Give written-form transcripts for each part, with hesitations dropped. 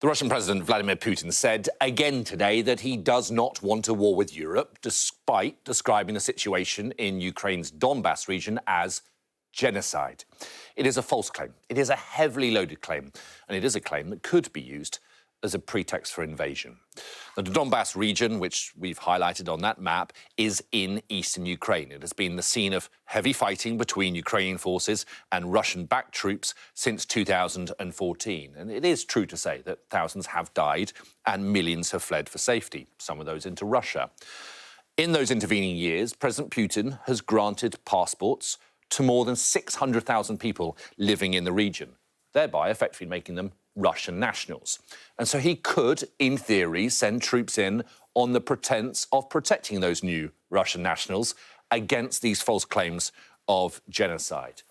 The Russian President Vladimir Putin said again today that he does not want a war with Europe, despite describing the situation in Ukraine's Donbass region as genocide. It is a false claim. It is a heavily loaded claim, and it is a claim that could be used as a pretext for invasion. The Donbass region, which we've highlighted on that map, is in eastern Ukraine. It has been the scene of heavy fighting between Ukrainian forces and Russian-backed troops since 2014. And it is true to say that thousands have died and millions have fled for safety, some of those into Russia. In those intervening years, President Putin has granted passports to more than 600,000 people living in the region, thereby effectively making them Russian nationals. And so he could, in theory, send troops in on the pretense of protecting those new Russian nationals against these false claims of genocide.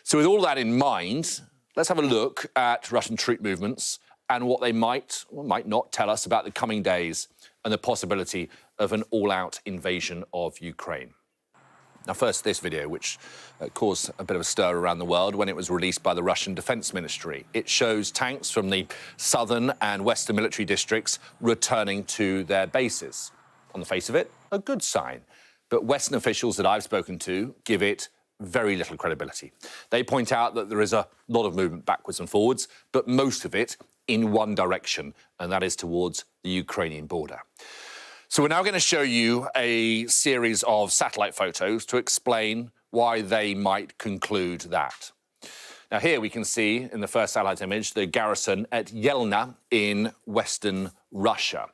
So with all that in mind, let's have a look at Russian troop movements and what they might or might not tell us about the coming days and the possibility of an all-out invasion of Ukraine. Now, first, this video, which caused a bit of a stir around the world when it was released by the Russian Defense Ministry. It shows tanks from the southern and western military districts returning to their bases. On the face of it, a good sign. But Western officials that I've spoken to give it very little credibility. They point out that there is a lot of movement backwards and forwards, but most of it in one direction, and that is towards the Ukrainian border. So we're now going to show you a series of satellite photos to explain why they might conclude that. Now here we can see in the first satellite image the garrison at Yelnya in western Russia.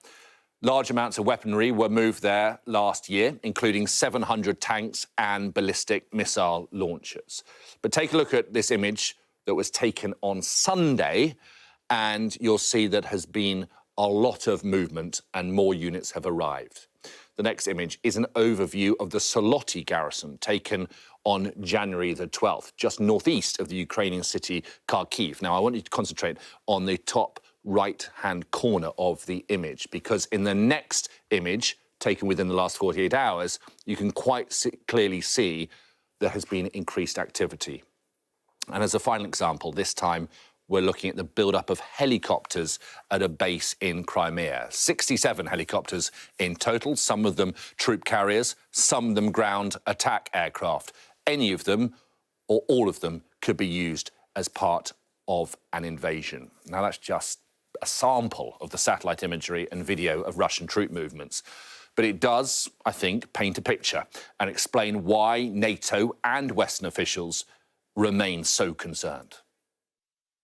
Large amounts of weaponry were moved there last year, including 700 tanks and ballistic missile launchers. But take a look at this image that was taken on Sunday, and you'll see that has been a lot of movement and more units have arrived. The next image is an overview of the Soloti garrison taken on January the 12th, just northeast of the Ukrainian city Kharkiv. Now, I want you to concentrate on the top right-hand corner of the image, because in the next image, taken within the last 48 hours, you can quite clearly see there has been increased activity. And as a final example, this time, we're looking at the build-up of helicopters at a base in Crimea. 67 helicopters in total, some of them troop carriers, some of them ground attack aircraft. Any of them, or all of them, could be used as part of an invasion. Now, that's just a sample of the satellite imagery and video of Russian troop movements. But it does, I think, paint a picture and explain why NATO and Western officials remain so concerned.